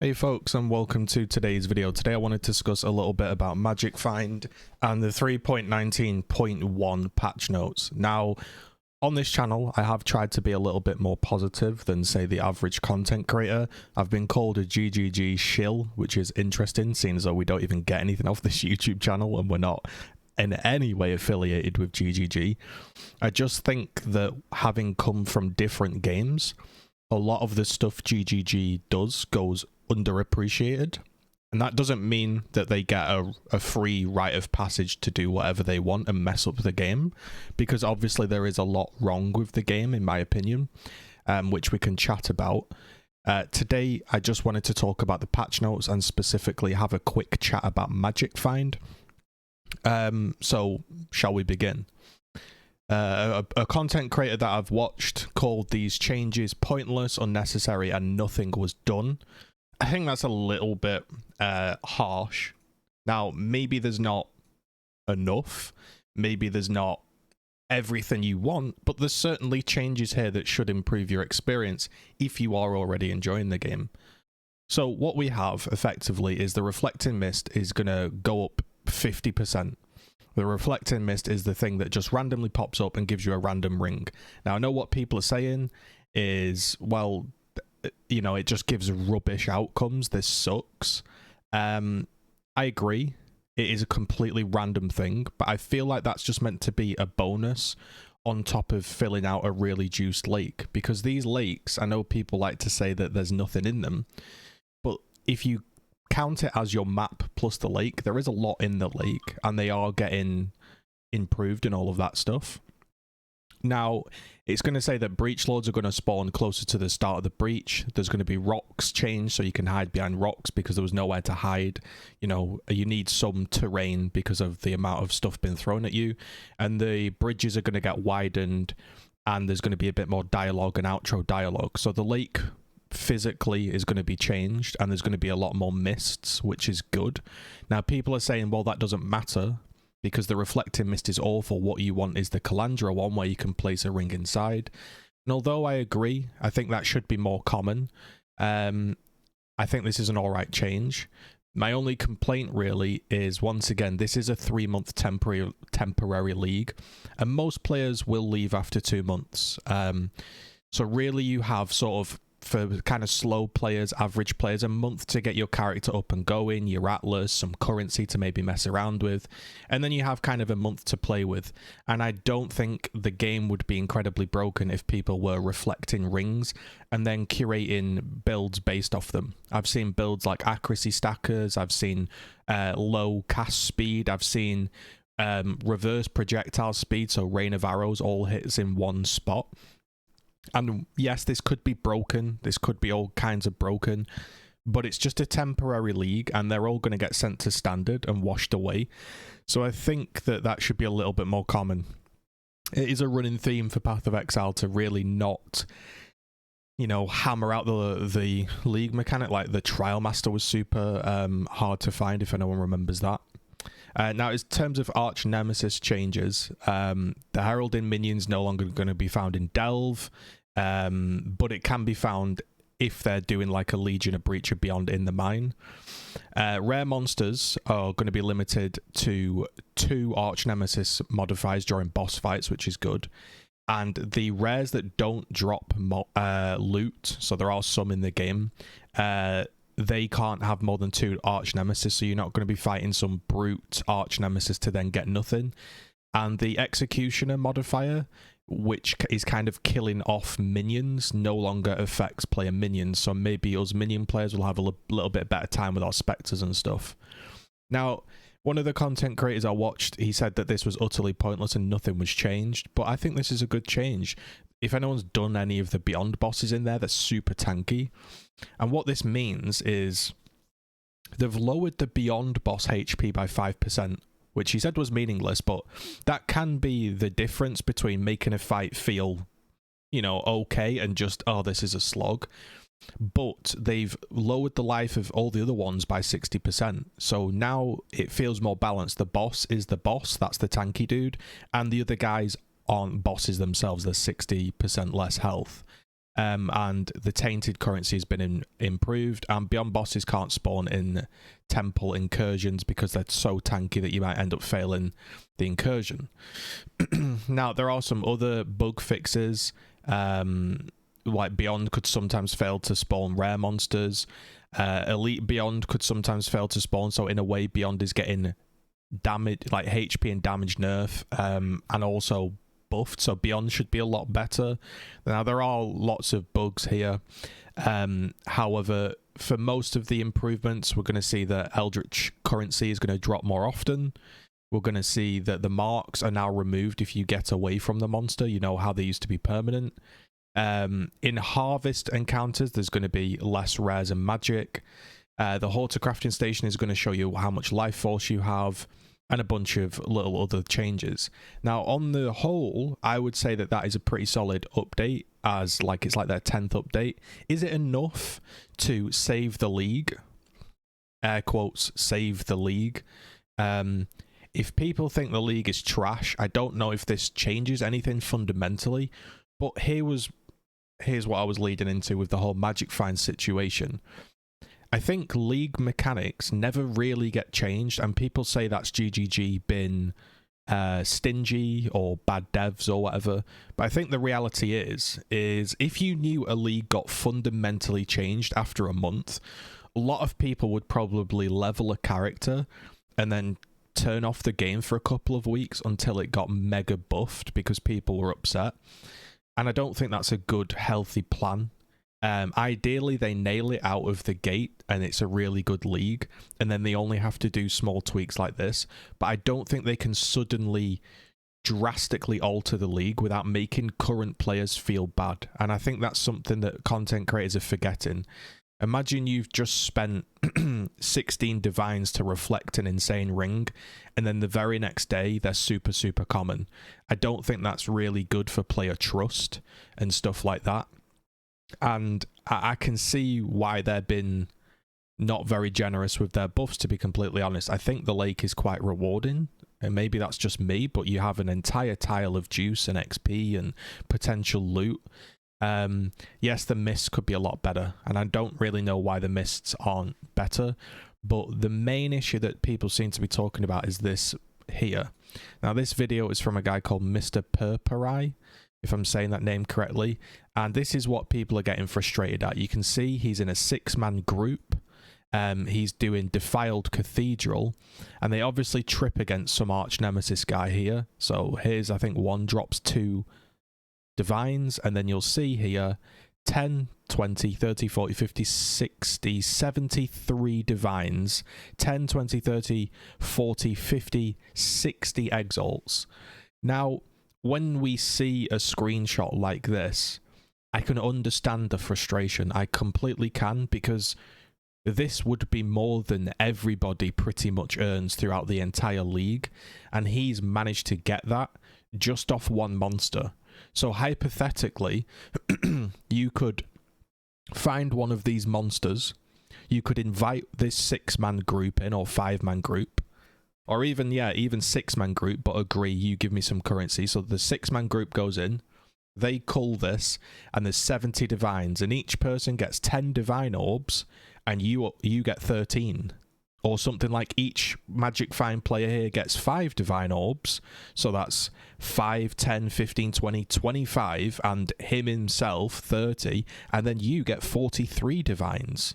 Hey folks, and welcome to today's video. Today I want to discuss a little bit about Magic Find and the 3.19.1 patch notes. Now, on this channel, I have tried to be a little bit more positive than, say, the average content creator. I've been called a GGG shill, which is interesting, seeing as though we don't even get anything off this YouTube channel and we're not in any way affiliated with GGG. I just think that having come from different games, a lot of the stuff GGG does goes underappreciated, and that doesn't mean that they get a free rite of passage to do whatever they want and mess up the game, because obviously there is a lot wrong with the game in my opinion, which we can chat about. Today I just wanted to talk about the patch notes and specifically have a quick chat about Magic Find. So shall we begin? A content creator that I've watched called these changes pointless, unnecessary, and nothing was done. I think that's a little bit harsh. Now, maybe there's not enough, maybe there's not everything you want, but there's certainly changes here that should improve your experience if you are already enjoying the game. So what we have effectively is the Reflecting Mist is going to go up 50%. The Reflecting Mist is the thing that just randomly pops up and gives you a random ring. Now, I know what people are saying is, well, you know, it just gives rubbish outcomes. This sucks. I agree. It is a completely random thing, but I feel like that's just meant to be a bonus on top of filling out a really juiced lake. Because these lakes, I know people like to say that there's nothing in them, but if you count it as your map plus the lake, there is a lot in the lake, and they are getting improved and all of that stuff. Now, it's going to say that breach lords are going to spawn closer to the start of the breach. There's going to be rocks changed so you can hide behind rocks because there was nowhere to hide. You know, you need some terrain because of the amount of stuff being thrown at you. And the bridges are going to get widened, and there's going to be a bit more dialogue and outro dialogue. So the lake physically is going to be changed, and there's going to be a lot more mists, which is good. Now, people are saying, well, that doesn't matter, because the Reflecting Mist is awful. What you want is the Calandra one where you can place a ring inside. And although I agree, I think that should be more common. I think this is an alright change. My only complaint really is, once again, this is a 3-month temporary league, and most players will leave after 2 months. So really you have sort of, for kind of slow players, average players, a month to get your character up and going, your Atlas, some currency to maybe mess around with, and then you have kind of a month to play with. And I don't think the game would be incredibly broken if people were reflecting rings and then curating builds based off them. I've seen builds like accuracy stackers, I've seen low cast speed, I've seen reverse projectile speed, so rain of arrows all hits in one spot. And yes, this could be broken, this could be all kinds of broken, but it's just a temporary league, and they're all going to get sent to standard and washed away. So I think that that should be a little bit more common. It is a running theme for Path of Exile to really not, you know, hammer out the league mechanic. Like the Trial Master was super hard to find, if anyone remembers that. Now, in terms of Arch Nemesis changes, the Heralding Minion's no longer going to be found in Delve, but it can be found if they're doing like a Legion, a Breach, or Beyond in the mine. Rare monsters are going to be limited to 2 Arch Nemesis modifiers during boss fights, which is good. And the rares that don't drop loot, so there are some in the game, they can't have more than 2 Arch Nemesis, so you're not going to be fighting some brute Arch Nemesis to then get nothing. And the Executioner modifier, which is kind of killing off minions, no longer affects player minions, so maybe us minion players will have a little bit better time with our Spectres and stuff. Now, one of the content creators I watched, he said that this was utterly pointless and nothing was changed, but I think this is a good change. If anyone's done any of the Beyond bosses in there, they're super tanky. And what this means is they've lowered the Beyond boss HP by 5%, which he said was meaningless, but that can be the difference between making a fight feel, you know, okay and just, oh, this is a slog. But they've lowered the life of all the other ones by 60%. So now it feels more balanced. The boss is the boss, that's the tanky dude, and the other guys aren't bosses themselves, there's 60% less health. and the tainted currency has been improved, and beyond bosses can't spawn in temple incursions because they're so tanky that you might end up failing the incursion. Now, there are some other bug fixes, like Beyond could sometimes fail to spawn rare monsters. Elite Beyond could sometimes fail to spawn, so in a way Beyond is getting damage, like HP and damage nerf, and also buffed, so Beyond should be a lot better. Now, there are lots of bugs here. However, for most of the improvements, we're going to see that Eldritch currency is going to drop more often. We're going to see that the marks are now removed if you get away from the monster. You know how they used to be permanent. In Harvest encounters, there's going to be less rares and magic. The Horta crafting station is going to show you how much life force you have, and a bunch of little other changes. Now, on the whole, I would say that that is a pretty solid update, as like it's like their 10th update. Is it enough to save the league? Air quotes, save the league. If people think the league is trash, I don't know if this changes anything fundamentally, but here's what I was leading into with the whole Magic Find situation. I think league mechanics never really get changed, and people say that's GGG been stingy or bad devs or whatever, but I think the reality is if you knew a league got fundamentally changed after a month, a lot of people would probably level a character and then turn off the game for a couple of weeks until it got mega buffed because people were upset, and I don't think that's a good, healthy plan. Ideally, they nail it out of the gate and it's a really good league, and then they only have to do small tweaks like this. But I don't think they can suddenly drastically alter the league without making current players feel bad. And I think that's something that content creators are forgetting. Imagine you've just spent 16 divines to reflect an insane ring, and then the very next day they're super, super common. I don't think that's really good for player trust and stuff like that. And I can see why they've been not very generous with their buffs, to be completely honest. I think the lake is quite rewarding, and maybe that's just me, but you have an entire tile of juice and XP and potential loot. Yes, the mists could be a lot better, and I don't really know why the mists aren't better, but the main issue that people seem to be talking about is this here. Now, this video is from a guy called Mr. Purpurai, if I'm saying that name correctly, and this is what people are getting frustrated at. You can see he's in a 6-man group. He's doing Defiled Cathedral, and they obviously trip against some arch nemesis guy here. So here's, I think, 1 drops 2 divines, and then you'll see here 10, 20, 30, 40, 50, 60, 73 divines, 10, 20, 30, 40, 50, 60 exalts. Now, when we see a screenshot like this, I can understand the frustration. I completely can, because this would be more than everybody pretty much earns throughout the entire league, and he's managed to get that just off 1 monster. So hypothetically, you could find one of these monsters, you could invite this 6-man group in, or 5-man group, or even 6-man group, but agree, you give me some currency. So the 6-man group goes in, they cull this, and there's 70 divines, and each person gets 10 divine orbs, and you get 13. Or something like each Magic Find player here gets 5 divine orbs, so that's 5, 10, 15, 20, 25, and him himself 30, and then you get 43 divines.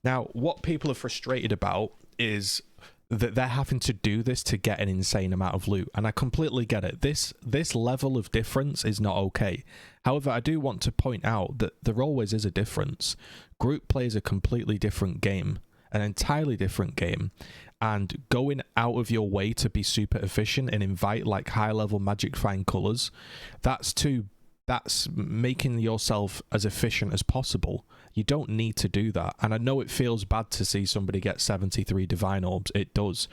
Now, what people are frustrated about is that they're having to do this to get an insane amount of loot, and I completely get it. This level of difference is not okay. However, I do want to point out that there always is a difference. Group play is a completely different game, an entirely different game, and going out of your way to be super efficient and invite like high level Magic Find colors, that's making yourself as efficient as possible. You don't need to do that. And I know it feels bad to see somebody get 73 divine orbs. It does.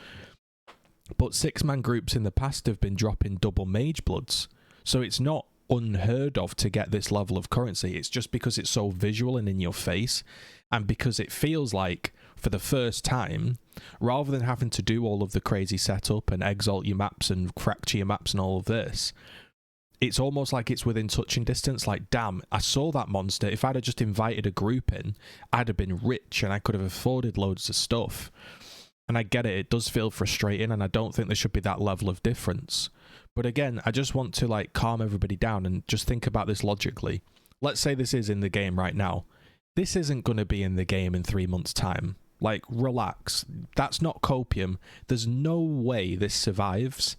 But 6-man groups in the past have been dropping double mage bloods. So it's not unheard of to get this level of currency. It's just because it's so visual and in your face, and because it feels like for the first time, rather than having to do all of the crazy setup and exalt your maps and fracture your maps and all of this, it's almost like it's within touching distance. Like, damn, I saw that monster. If I'd have just invited a group in, I'd have been rich and I could have afforded loads of stuff. And I get it, it does feel frustrating, and I don't think there should be that level of difference. But again, I just want to like calm everybody down and just think about this logically. Let's say this is in the game right now. This isn't going to be in the game in 3 months' time. Like, relax. That's not copium. There's no way this survives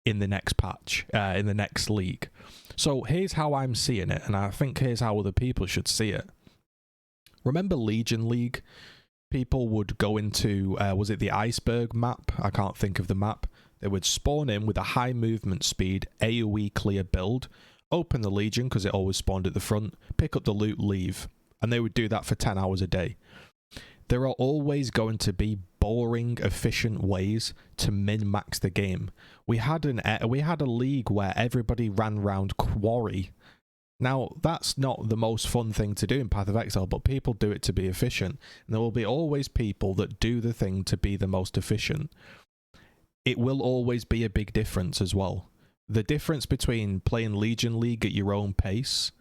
in the next patch, in the next league. So here's how I'm seeing it, and I think here's how other people should see it. Remember Legion League? People would go into, was it the iceberg map? I can't think of the map. They would spawn in with a high movement speed, AoE clear build, open the Legion because it always spawned at the front, pick up the loot, leave. And they would do that for 10 hours a day. There are always going to be boring, efficient ways to min-max the game. We had a league where everybody ran around Quarry. Now, that's not the most fun thing to do in Path of Exile, but people do it to be efficient. And there will be always people that do the thing to be the most efficient. It will always be a big difference as well. The difference between playing Legion League at your own pace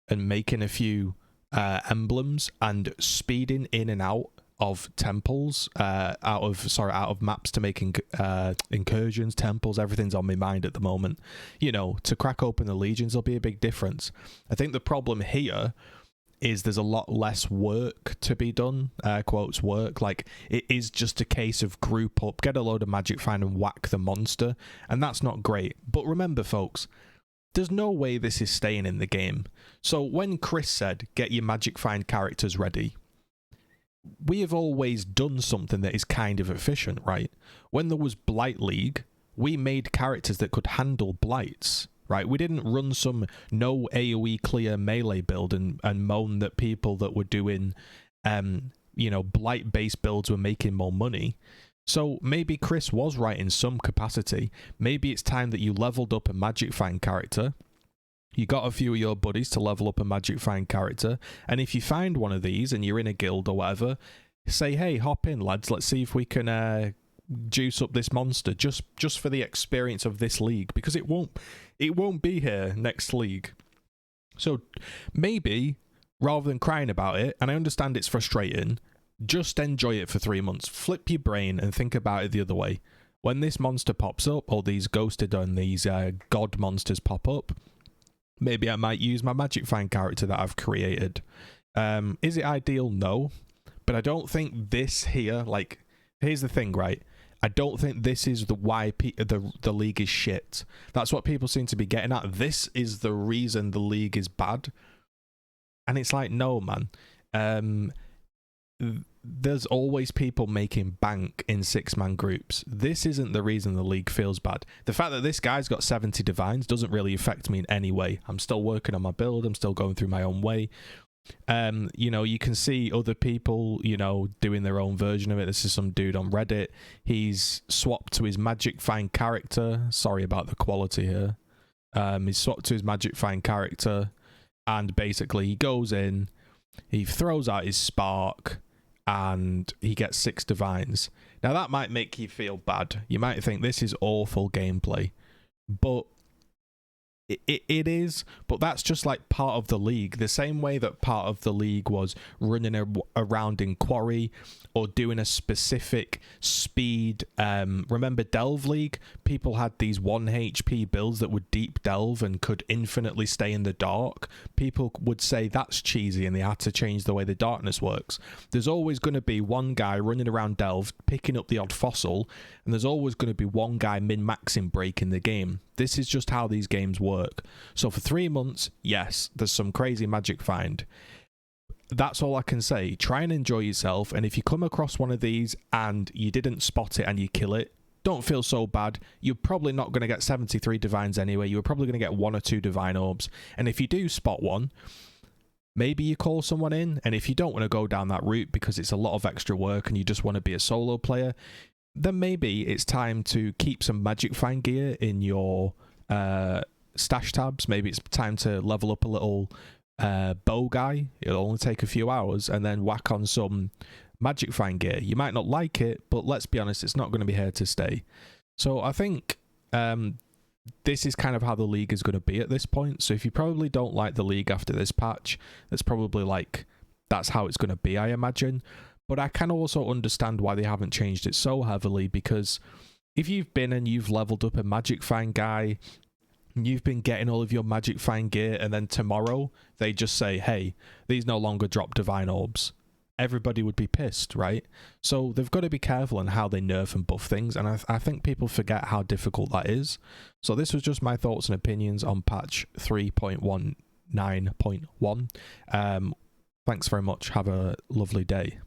and making a few emblems and speeding in and out of temples, out of maps to making incursions, temples, everything's on my mind at the moment. You know, to crack open the legions, there'll be a big difference. I think the problem here is there's a lot less work to be done, quotes work. Like, it is just a case of group up, get a load of magic find and whack the monster, and that's not great. But remember, folks, there's no way this is staying in the game. So when Chris said, get your magic find characters ready, we have always done something that is kind of efficient, right? When there was Blight League, we made characters that could handle blights, right? We didn't run some no AoE clear melee build and moan that people that were doing, you know, blight-based builds were making more money. So maybe Chris was right in some capacity. Maybe it's time that you leveled up a magic find character. You got a few of your buddies to level up a magic find character, and if you find one of these and you're in a guild or whatever, say, hey, hop in, lads, let's see if we can juice up this monster just for the experience of this league, because it won't be here next league. So maybe, rather than crying about it, and I understand it's frustrating, just enjoy it for 3 months. Flip your brain and think about it the other way. When this monster pops up, or these ghosted and these god monsters pop up, maybe I might use my magic find character that I've created. Is it ideal? No. But I don't think this here, like, here's the thing, right? I don't think this is why the league is shit. That's what people seem to be getting at. This is the reason the league is bad. And it's like, no, man. There's always people making bank in 6-man groups. This isn't the reason the league feels bad. The fact that this guy's got 70 divines doesn't really affect me in any way. I'm still working on my build. I'm still going through my own way. You know, you can see other people, you know, doing their own version of it. This is some dude on Reddit. He's swapped to his magic find character. Sorry about the quality here. He's swapped to his magic find character, and basically he goes in, he throws out his spark, and he gets 6 divines. Now that might make you feel bad. You might think this is awful gameplay, but it is. But that's just like part of the league. The same way that part of the league was running around in Quarry or doing a specific speed. Remember Delve League? People had these 1 HP builds that would deep delve and could infinitely stay in the dark. People would say that's cheesy and they had to change the way the darkness works. There's always going to be one guy running around Delve picking up the odd fossil, and there's always going to be one guy min-maxing breaking the game. This is just how these games work. So for 3 months, yes, there's some crazy magic find. That's all I can say. Try and enjoy yourself, and if you come across one of these and you didn't spot it and you kill it, don't feel so bad. You're probably not going to get 73 divines anyway. You're probably going to get 1 or 2 divine orbs. And if you do spot one, maybe you call someone in, and if you don't want to go down that route because it's a lot of extra work and you just want to be a solo player, then maybe it's time to keep some magic find gear in your stash tabs. Maybe it's time to level up a little bow guy. It'll only take a few hours, and then whack on some magic find gear. You might not like it, but let's be honest, it's not going to be here to stay. So I think this is kind of how the league is going to be at this point. So if you probably don't like the league after this patch, that's probably like, that's how it's going to be, I imagine. But I can also understand why they haven't changed it so heavily, because if you've been and you've leveled up a Magic Find guy, you've been getting all of your Magic Find gear, and then tomorrow they just say, hey, these no longer drop Divine Orbs, everybody would be pissed, right? So they've got to be careful in how they nerf and buff things, and I think people forget how difficult that is. So this was just my thoughts and opinions on patch 3.19.1. Thanks very much. Have a lovely day.